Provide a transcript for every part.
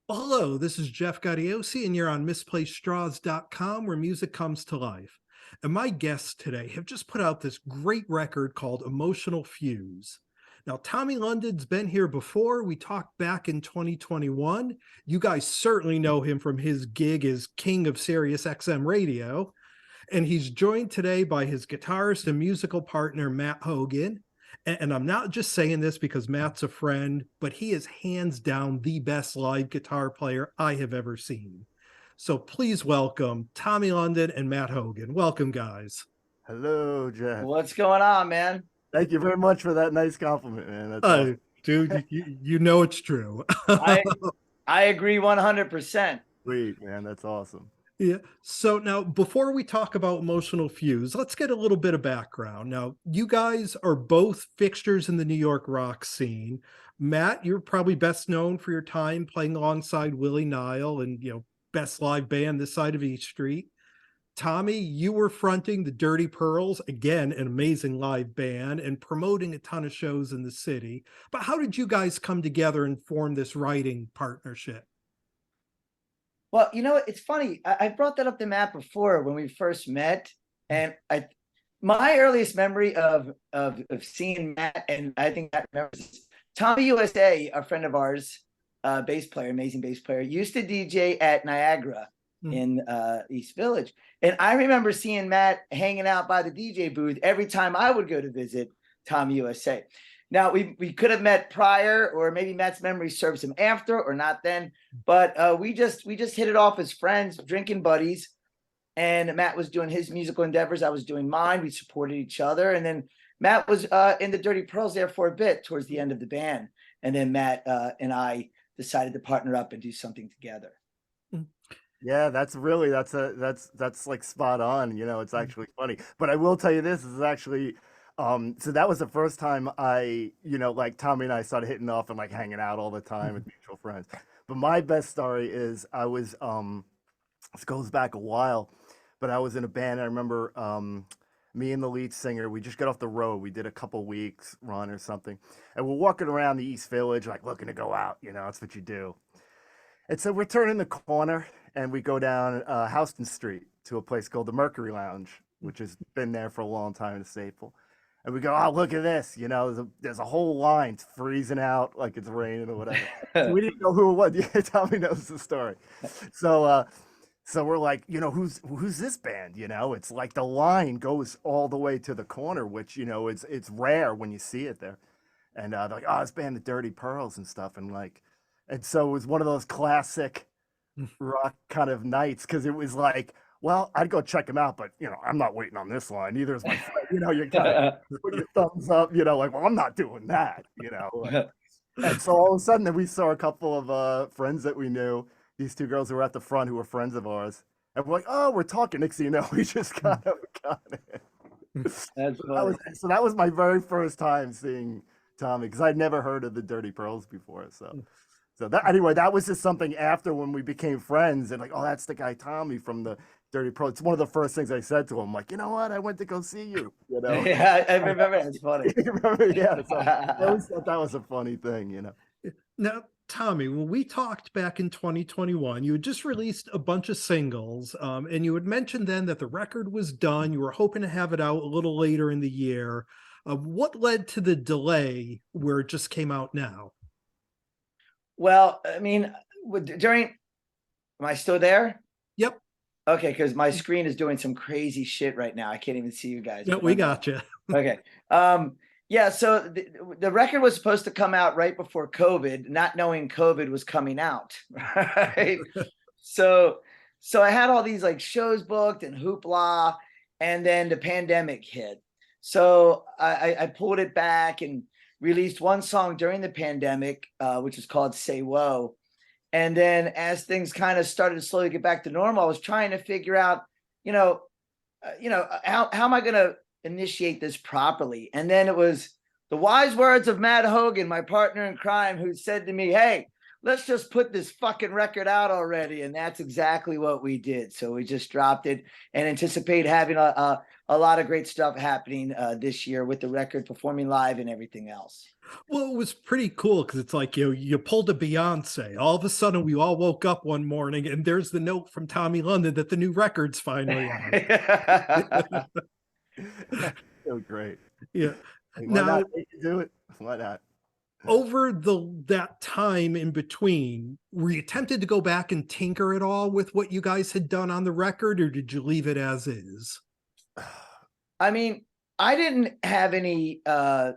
Well, hello, this is Jeff Gaudiosi, and you're on misplacedstraws.com where music comes to life. And my guests today have just put out this great record called Emotional Fuse. Now, Tommy London's been here before. We talked back in 2021. You guys certainly know him from his gig as King of SiriusXM Radio. And he's joined today by his guitarist and musical partner, Matt Hogan. And I'm not just saying this because Matt's a friend, but he is hands down the best live guitar player I have ever seen. So please welcome Tommy London and Matt Hogan. Welcome, guys. Hello, Jeff. What's going on, man? Thank you very much for that nice compliment, man. That's Uh, awesome. Dude, you know it's true. I agree 100%. Sweet, man. That's awesome. Yeah. So now, before we talk about Emotional Fuse, let's get a little bit of background. Now, you guys are both fixtures in the New York rock scene. Matt, you're probably best known for your time playing alongside Willie Nile and, best live band this side of East Street. Tommy, you were fronting the Dirty Pearls, again, an amazing live band, and promoting a ton of shows in the city. But how did you guys come together and form this writing partnership? Well, it's funny. I brought that up to Matt before when we first met, and my earliest memory of seeing Matt, and I think Matt remembers this, Tommy USA, a friend of ours, bass player, amazing bass player, used to DJ at Niagara in East Village. And I remember seeing Matt hanging out by the DJ booth every time I would go to visit Tommy USA. Now, we could have met prior, or maybe Matt's memory serves him after or not then, but we just hit it off as friends, drinking buddies. And Matt was doing his musical endeavors. I was doing mine. We supported each other. And then Matt was in the Dirty Pearls there for a bit towards the end of the band. And then Matt and I decided to partner up and do something together. Yeah, that's like spot on. It's actually funny. But I will tell you this is actually so that was the first time like Tommy and I started hitting off and like hanging out all the time with mutual friends. But my best story is I was this goes back a while, but I was in a band. I remember me and the lead singer, we just got off the road. We did a couple weeks run or something. And we're walking around the East Village, like looking to go out, that's what you do. And so we're turning the corner and we go down Houston Street to a place called the Mercury Lounge, which has been there for a long time in Staple. And we go, oh, look at this. There's a whole line. It's freezing out like it's raining or whatever. So we didn't know who it was. Yeah, Tommy knows the story. So we're like, who's this band? It's like the line goes all the way to the corner, which, it's rare when you see it there. And they're like, oh, this band, the Dirty Pearls and stuff. And so it was one of those classic rock kind of nights because it was like, well, I'd go check him out, but I'm not waiting on this line. Neither is my friend. You kind of put your thumbs up, like, well, I'm not doing that, And so all of a sudden, then we saw a couple of friends that we knew, these two girls who were at the front who were friends of ours, and we're like, oh, we're talking. Next thing you know, we just got it. So that was my very first time seeing Tommy because I'd never heard of the Dirty Pearls before. So that anyway, that was just something after when we became friends and like, oh, that's the guy Tommy from the Dirty Pearls. It's one of the first things I said to him, like, you know what? I went to go see you. Yeah, I remember. It's funny. Yeah, so I always thought that was a funny thing. Now, Tommy, when we talked back in 2021, you had just released a bunch of singles, and you had mentioned then that the record was done. You were hoping to have it out a little later in the year. What led to the delay where it just came out now? Well, I mean, am I still there? Yep. Okay, because my screen is doing some crazy shit right now. I can't even see you guys. No, we got you. Okay. Yeah, so the record was supposed to come out right before COVID, not knowing COVID was coming out, right? So I had all these like shows booked and hoopla, and then the pandemic hit. So I pulled it back and released one song during the pandemic, which is called Say Whoa. And then as things kind of started to slowly get back to normal, I was trying to figure out, how am I going to initiate this properly? And then it was the wise words of Matt Hogan, my partner in crime, who said to me, hey, let's just put this fucking record out already. And that's exactly what we did. So we just dropped it and anticipate having a lot of great stuff happening this year with the record, performing live and everything else. Well, it was pretty cool because it's like, you pulled a Beyonce. All of a sudden, we all woke up one morning and there's the note from Tommy London that the new record's finally out. So great. Yeah. Why Now, not? They can do it. Why not? over that time in between, were you tempted to go back and tinker at all with what you guys had done on the record, or did you leave it as is? I mean, I didn't have any I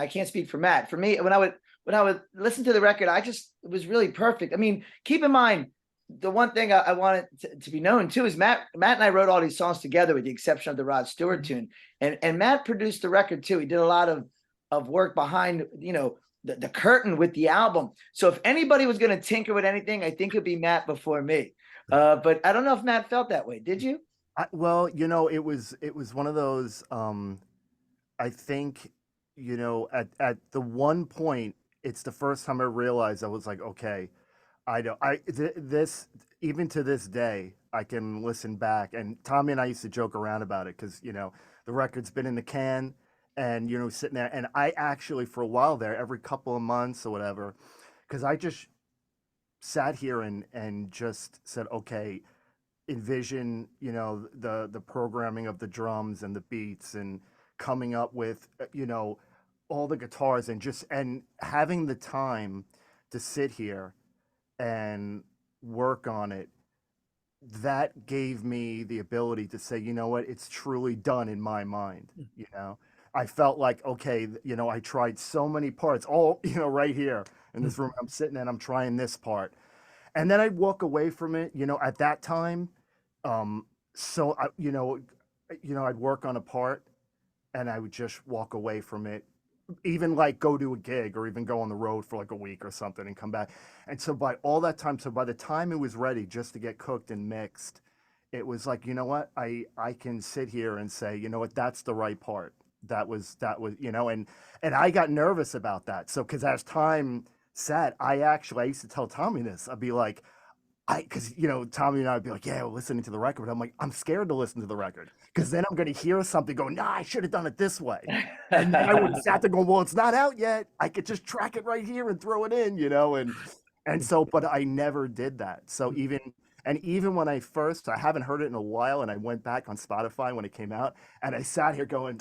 can't speak for Matt. For me, when I would listen to the record, it was really perfect. I mean, keep in mind, the one thing I wanted to be known too is Matt and I wrote all these songs together with the exception of the Rod Stewart tune. And Matt produced the record too. He did a lot of work behind, the curtain with the album. So if anybody was going to tinker with anything, I think it'd be Matt before me. But I don't know if Matt felt that way. Did you? Well, it was one of those, I think, at the one point, it's the first time I realized I was like, okay, this, even to this day, I can listen back. And Tommy and I used to joke around about it because, the record's been in the can and, sitting there. And I actually, for a while there, every couple of months or whatever, because I just sat here and just said, okay, envision, the programming of the drums and the beats and coming up with, all the guitars and having the time to sit here and work on it. That gave me the ability to say, you know what, it's truly done in my mind. I felt like, okay, I tried so many parts, all, right here in this room. I'm sitting and I'm trying this part. And then I'd walk away from it, at that time. So, I'd work on a part and I would just walk away from it, even like go to a gig or even go on the road for like a week or something and come back. And so by all that time, so by the time it was ready just to get cooked and mixed, it was like, you know what, I can sit here and say, you know what, that's the right part. That was, and I got nervous about that. So, cause as time sat, I used to tell Tommy this, I'd be like, because Tommy and I would be like, yeah, we're listening to the record. But I'm like, I'm scared to listen to the record because then I'm going to hear something go, nah, I should have done it this way. And then I would have sat there going, well, it's not out yet. I could just track it right here and throw it in, and so, but I never did that. So even when I haven't heard it in a while, and I went back on Spotify when it came out, and I sat here going,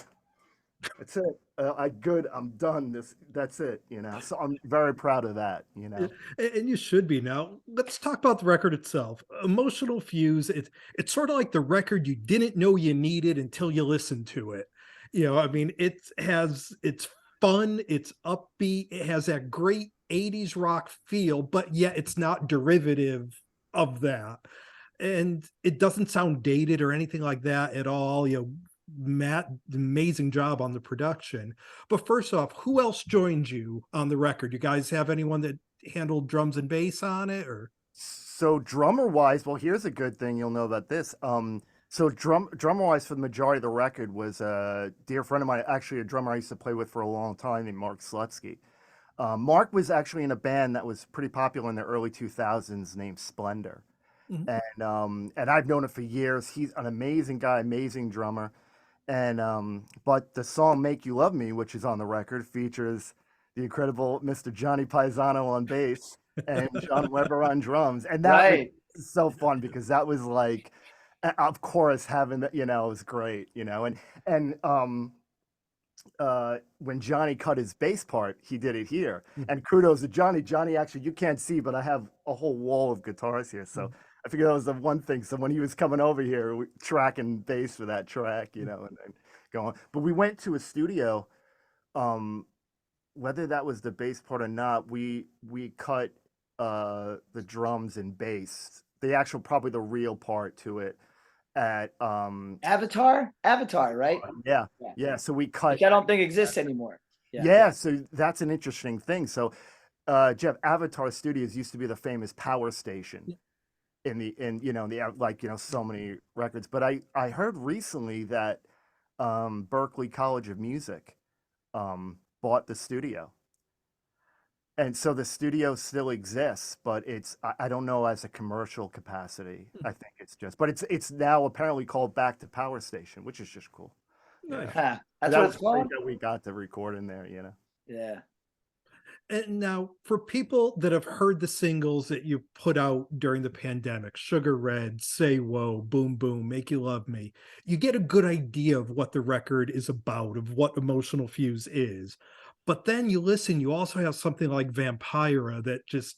that's it. I'm done. That's it. So I'm very proud of that. And you should be. Now, let's talk about the record itself. Emotional Fuse. It's sort of like the record you didn't know you needed until you listened to it. I mean, it's fun. It's upbeat. It has that great 80s rock feel, but yet it's not derivative of that. And it doesn't sound dated or anything like that at all. Matt, amazing job on the production. But first off, who else joined you on the record? You guys have anyone that handled drums and bass on it, or? So drummer wise, well, here's a good thing you'll know about this. So drummer wise for the majority of the record was a dear friend of mine, actually a drummer I used to play with for a long time, named Mark Slutsky. Mark was actually in a band that was pretty popular in the early 2000s named Splendor. And I've known him for years. He's an amazing guy, amazing drummer. And but the song "Make You Love Me," which is on the record, features the incredible Mr. Johnny Paisano on bass and John Weber on drums, and that was so fun because that was like, of course, having that, it was great, and when Johnny cut his bass part, he did it here, and kudos to Johnny. Johnny, actually, you can't see, but I have a whole wall of guitars here, so. I figured that was the one thing. So when he was coming over here, tracking bass for that track, and going. But we went to a studio, whether that was the bass part or not. We cut the drums and bass, the actual, probably the real part to it, at Avatar, right? Yeah. So we cut. Which I don't think exists anymore. Yeah. So that's an interesting thing. So, Jeff, Avatar Studios used to be the famous power station. So many records, but I heard recently that Berklee College of Music bought the studio. And so the studio still exists, but I don't know as a commercial capacity. I think it's just, but it's now apparently called Back to Power Station, which is just cool. Nice. Huh, But that's that what was it's great called. that we got to record in there, you know. Yeah. And now, for people that have heard the singles that you put out during the pandemic, Sugar Red, Say Whoa, Boom Boom, Make You Love Me, you get a good idea of what the record is about, of what Emotional Fuse is. But then you listen, you also have something like Vampira that just,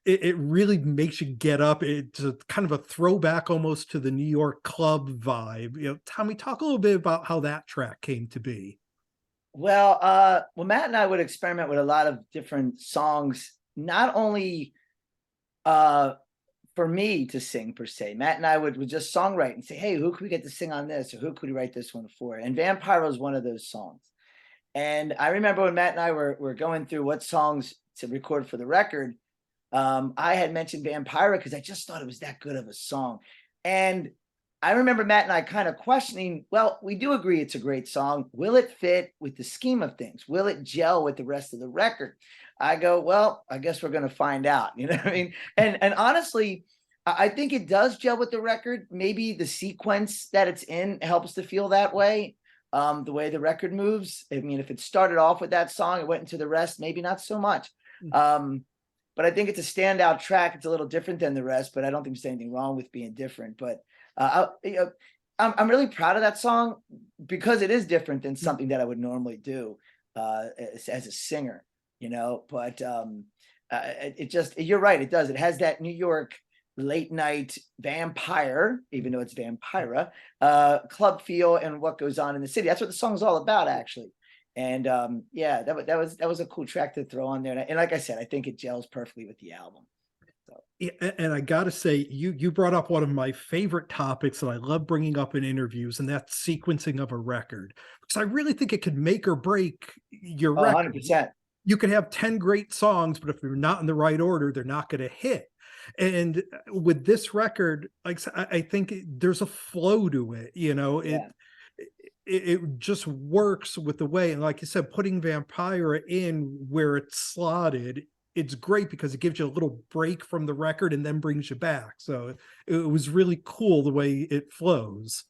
it really makes you get up. It's a kind of a throwback almost to the New York club vibe. Tommy, talk a little bit about how that track came to be. Well, Matt and I would experiment with a lot of different songs, not only for me to sing per se. Matt and I would just songwrite and say, hey, who could we get to sing on this? Or who could we write this one for? And Vampire was one of those songs. And I remember when Matt and I were going through what songs to record for the record, I had mentioned Vampira because I just thought it was that good of a song. And I remember Matt and I kind of questioning, well, we do agree it's a great song. Will it fit with the scheme of things? Will it gel with the rest of the record? I go, well, I guess we're going to find out. You know what I mean? And honestly, I think it does gel with the record. Maybe the sequence that it's in helps to feel that way. The way the record moves. I mean, if it started off with that song, it went into the rest, maybe not so much. But I think it's a standout track. It's a little different than the rest, but I don't think there's anything wrong with being different. But I'm really proud of that song because it is different than something that I would normally do as a singer, you know. But it just, you're right, it does. It has that New York late night vampire, even though it's Vampira, club feel and what goes on in the city. That's what the song's all about, actually. And yeah, that was a cool track to throw on there. And like I said, I think it gels perfectly with the album. So. Yeah, and I gotta say, you brought up one of my favorite topics that I love bringing up in interviews, and that's sequencing of a record. Because I really think it could make or break your record. 100%. You could have 10 great songs, but if they're not in the right order, they're not going to hit. And with this record, like I think there's a flow to it. Yeah. It just works with the way, and like you said, putting Vampira in where it's slotted, it's great because it gives you a little break from the record and then brings you back. So it was really cool the way it flows.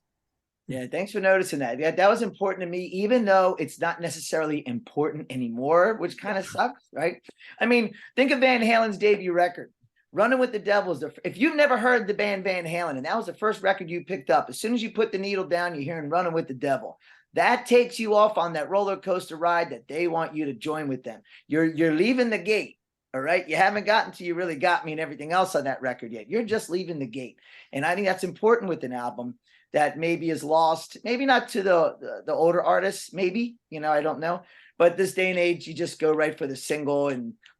Yeah, thanks for noticing that. Yeah, that was important to me, even though it's not necessarily important anymore, which kind of sucks, right? I mean, think of Van Halen's debut record, Running with the Devils. If you've never heard the band Van Halen, and that was the first record you picked up, as soon as you put the needle down, you're hearing Running with the Devil. That takes you off on that roller coaster ride that they want you to join with them. You're leaving the gate, all right? You haven't gotten to You Really Got Me and everything else on that record yet. You're just leaving the gate. And I think that's important with an album that maybe is lost, maybe not to the older artists, maybe, I don't know. But this day and age, you just go right for the single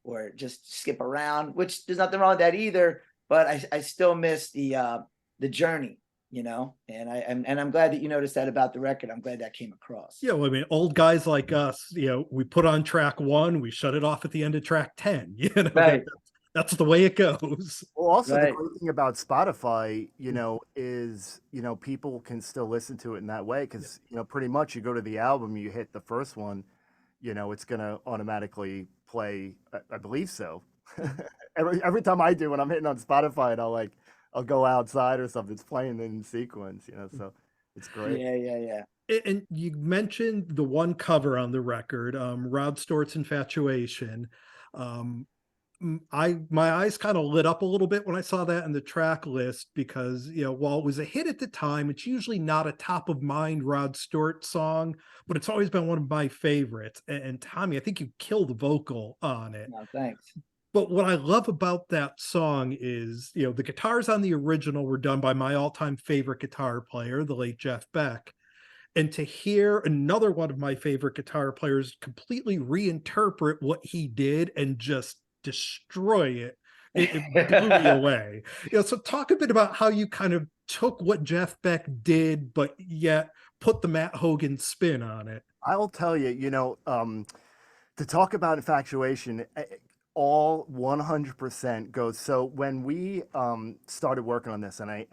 or just skip around, which there's nothing wrong with that either. But I still miss the journey, and I'm glad that you noticed that about the record. I'm glad that came across. Yeah, well, I mean, old guys like us, we put on track 1, we shut it off at the end of track 10. Right. That's the way it goes. Well, also Right. the great thing about Spotify, is, people can still listen to it in that way because, pretty much you go to the album, you hit the first one, it's going to automatically play. I believe so. every time I do when I'm hitting on Spotify and I'll go outside or something, it's playing in sequence, so it's great. Yeah. And you mentioned the one cover on the record, Rod Stewart's Infatuation. My eyes kind of lit up a little bit when I saw that in the track list because, while it was a hit at the time, it's usually not a top of mind Rod Stewart song, but it's always been one of my favorites. And Tommy, I think you killed the vocal on it. No, thanks. But what I love about that song is, the guitars on the original were done by my all-time favorite guitar player, the late Jeff Beck. And to hear another one of my favorite guitar players completely reinterpret what he did and just destroy it blew me away. So talk a bit about how you kind of took what Jeff Beck did, but yet put the Matt Hogan spin on it. I'll tell you, to talk about Infatuation, all 100% goes. So when we started working on this, and I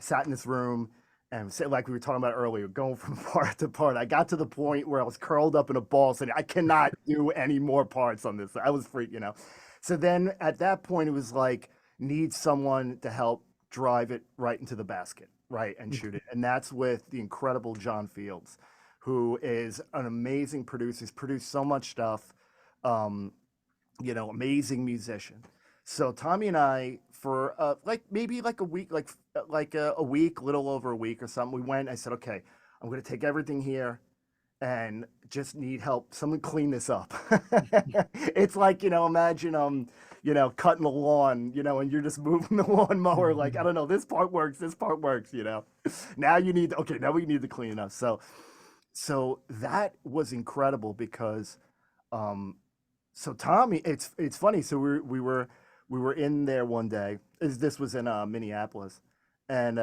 sat in this room, And say, like we were talking about earlier, going from part to part, I got to the point where I was curled up in a ball saying, I cannot do any more parts on this. I was freaking. So then at that point, it was like, need someone to help drive it right into the basket, right, and shoot it. And that's with the incredible John Fields, who is an amazing producer. He's produced so much stuff, amazing musician. So Tommy and I, for maybe like a week, a week, little over a week or something, we went. I said, okay, I'm going to take everything here and just need help. Someone clean this up. It's like, imagine cutting the lawn, and you're just moving the lawnmower. Like, I don't know, this part works. Now you need now we need to clean it up. So that was incredible because, so Tommy, it's funny. So we were in there one day. This was in Minneapolis, and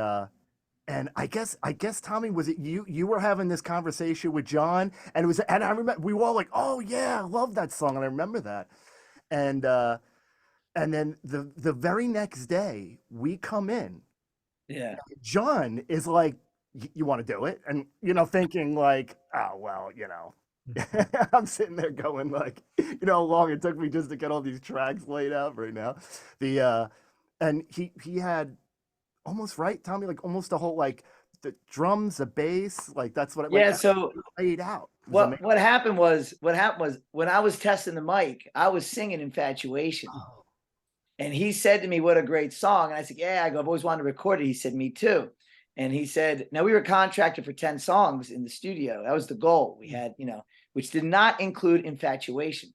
I guess Tommy, was it you were having this conversation with John, and I remember we were all like, oh yeah, I love that song, and I remember that, and then the very next day we come in, Yeah. John is like, you want to do it? And, thinking like, oh, well, I'm sitting there going like, how long it took me just to get all these tracks laid out right now. And he had almost, right, Tommy, like almost a whole, like the drums, the bass, like that's what it So laid out. What happened was when I was testing the mic, I was singing Infatuation. Oh. And he said to me, what a great song. And I said, yeah, I've always wanted to record it. He said, me too. And he said, now we were contracted for 10 songs in the studio. That was the goal we had, which did not include Infatuation.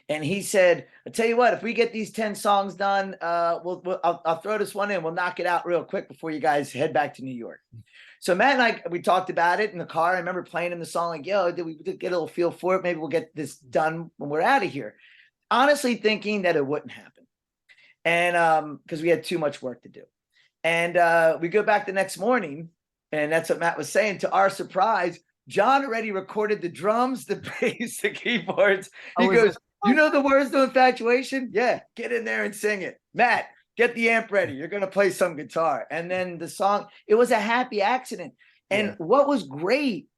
And he said, I'll tell you what, if we get these 10 songs done, I'll throw this one in. We'll knock it out real quick before you guys head back to New York. So Matt and I, we talked about it in the car. I remember playing in the song like, yo, did we get a little feel for it? Maybe we'll get this done when we're out of here. Honestly thinking that it wouldn't happen. And because we had too much work to do. And we go back the next morning, and that's what Matt was saying. To our surprise, John already recorded the drums, the bass, the keyboards. He goes, you know the words to Infatuation? Yeah, get in there and sing it. Matt, get the amp ready. You're going to play some guitar. And then the song, it was a happy accident. And what was great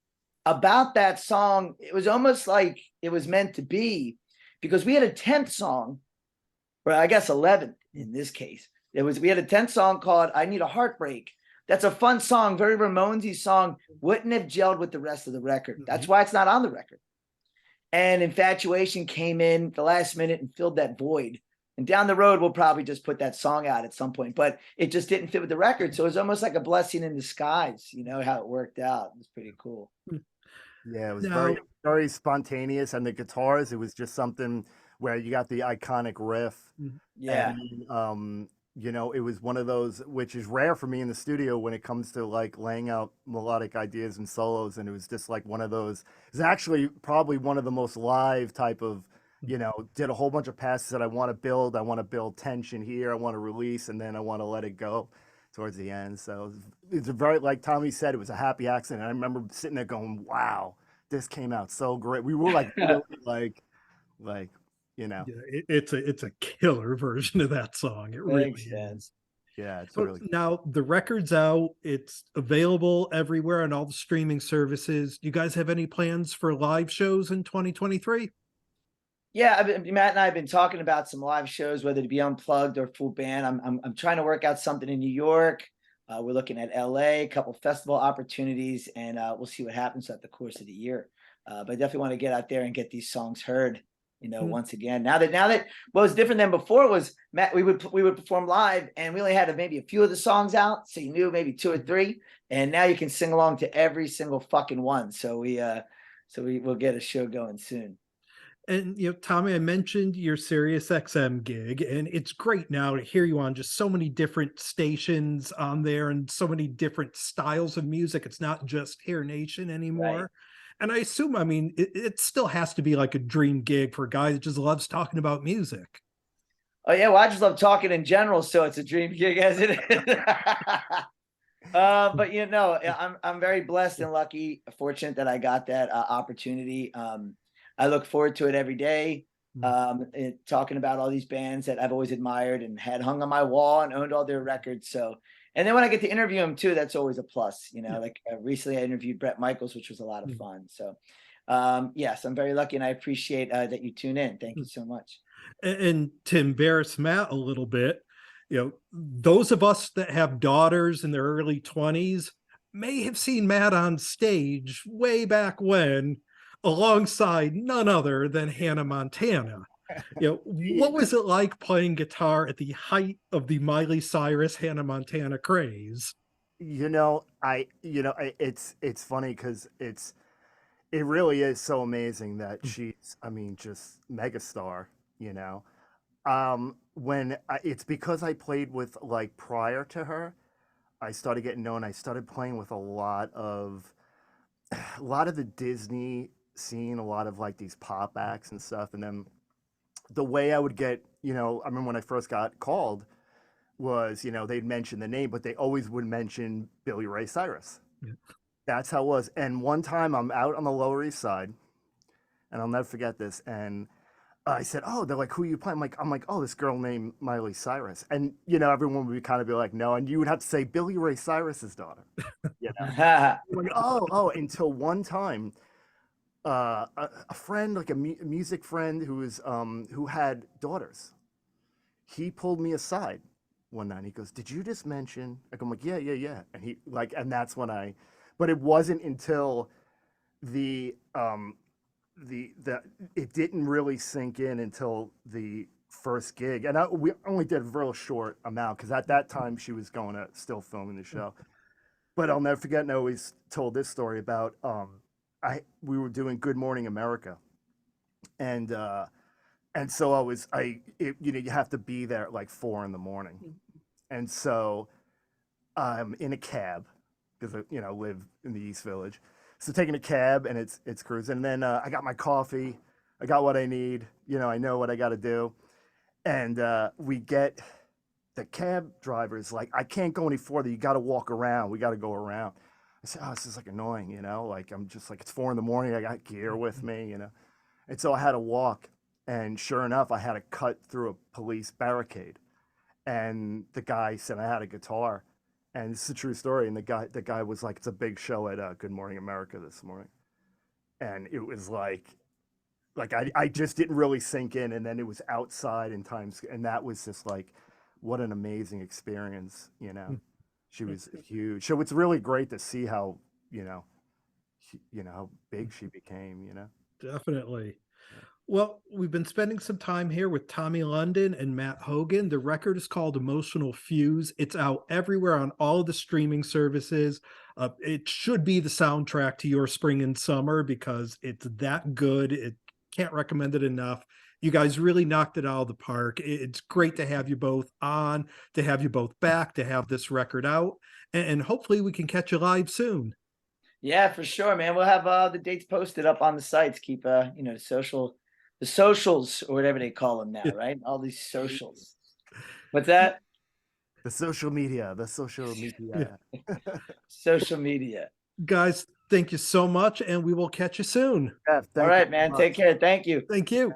about that song, it was almost like it was meant to be, because we had a 10th song, or I guess 11th in this case. We had a 10th song called I Need a Heartbreak. That's a fun song, very Ramonesy song, wouldn't have gelled with the rest of the record. That's why it's not on the record. And Infatuation came in the last minute and filled that void. And down the road, we'll probably just put that song out at some point, but it just didn't fit with the record. So it was almost like a blessing in disguise, how it worked out. It was pretty cool. Yeah, it was very, very spontaneous. And the guitars, it was just something where you got the iconic riff. Yeah. And, it was one of those, which is rare for me in the studio when it comes to like laying out melodic ideas and solos. And it was just like one of those, it's actually probably one of the most live type of, did a whole bunch of passes that I want to build tension here. I want to release, and then I want to let it go towards the end. So it's a very, like Tommy said, it was a happy accident. I remember sitting there going, wow, this came out so great. We were like, really Yeah, it's a killer version of that song. It really is. Yeah, it's So really now the record's out. It's available everywhere on all the streaming services. Do you guys have any plans for live shows in 2023? Yeah, Matt and I have been talking about some live shows, whether to be unplugged or full band. I'm trying to work out something in New York. We're looking at LA, a couple festival opportunities, and we'll see what happens at the course of the year. But I definitely want to get out there and get these songs heard. Once again, now that what was different than before was, Matt, we would perform live, and we only had maybe a few of the songs out, so you knew maybe 2 or 3, and now you can sing along to every single fucking one. So we'll get a show going soon. And Tommy, I mentioned your SiriusXM gig, and it's great now to hear you on just so many different stations on there and so many different styles of music. It's not just Hair Nation anymore. Right. And I assume, it still has to be like a dream gig for a guy that just loves talking about music. Oh yeah, well, I just love talking in general, so it's a dream gig as it is. But I'm very blessed and lucky, fortunate that I got that opportunity. I look forward to it every day. Talking about all these bands that I've always admired and had hung on my wall and owned all their records. So And then when I get to interview him too, that's always a plus, you know. Like recently I interviewed Bret Michaels, which was a lot of fun. So yes, I'm very lucky, and I appreciate that you tune in. Thank you so much. And to embarrass Matt a little bit, those of us that have daughters in their early 20s may have seen Matt on stage way back when, alongside none other than Hannah Montana. What was it like playing guitar at the height of the Miley Cyrus Hannah Montana craze? It's funny because it really is so amazing that she's, I mean, just megastar, you know. It's because I played with, like, prior to her, I started getting known. I started playing with a lot of the Disney scene, a lot of like these pop acts and stuff. And then the way I would get, I remember when I first got called was, they'd mention the name, but they always would mention Billy Ray Cyrus. Yeah. That's how it was. And one time I'm out on the Lower East Side, and I'll never forget this. And I said, "Oh," they're like, "Who are you playing?" I'm like, "Oh, this girl named Miley Cyrus." And everyone would kind of be like, "No," and you would have to say Billy Ray Cyrus's daughter. Like, oh, until one time, a friend, like a music friend who had daughters, he pulled me aside one night. He goes, "Did you just mention?" I'm like, "Yeah." And he and that's when but it wasn't until it didn't really sink in until the first gig, and we only did a real short amount because at that time she was going to still filming the show. But I'll never forget, and I always told this story about we were doing Good Morning America, and so you have to be there at like 4 a.m, and so I'm in a cab because I live in the East Village. So taking a cab, and it's cruising. And then I got my coffee. I got what I need. I know what I got to do. And we get the cab driver's like, "I can't go any further. You got to walk around. We got to go around." I said, "Oh, this is like annoying, Like I'm just like, it's 4 a.m. I got gear with me, And so I had to walk. And sure enough, I had to cut through a police barricade. And the guy said I had a guitar. And it's a true story. And the guy was like, "It's a big show at Good Morning America this morning." And it was like I just didn't really sink in. And then it was outside in Times, and that was just like, what an amazing experience. She was huge. So it's really great to see how, how big she became, Definitely. Well, we've been spending some time here with Tommy London and Matt Hogan. The record is called Emotional Fuse. It's out everywhere on all the streaming services. It should be the soundtrack to your spring and summer because it's that good. It can't recommend it enough. You guys really knocked it out of the park. It's great to have you both on, to have you both back, to have this record out, and hopefully we can catch you live soon. Yeah, for sure, man. We'll have the dates posted up on the sites. Keep the socials, or whatever they call them now, right? All these socials. What's that? The social media. Social media. Guys, thank you so much, and we will catch you soon. Yeah, all right, man. Take care. Thank you. Thank you.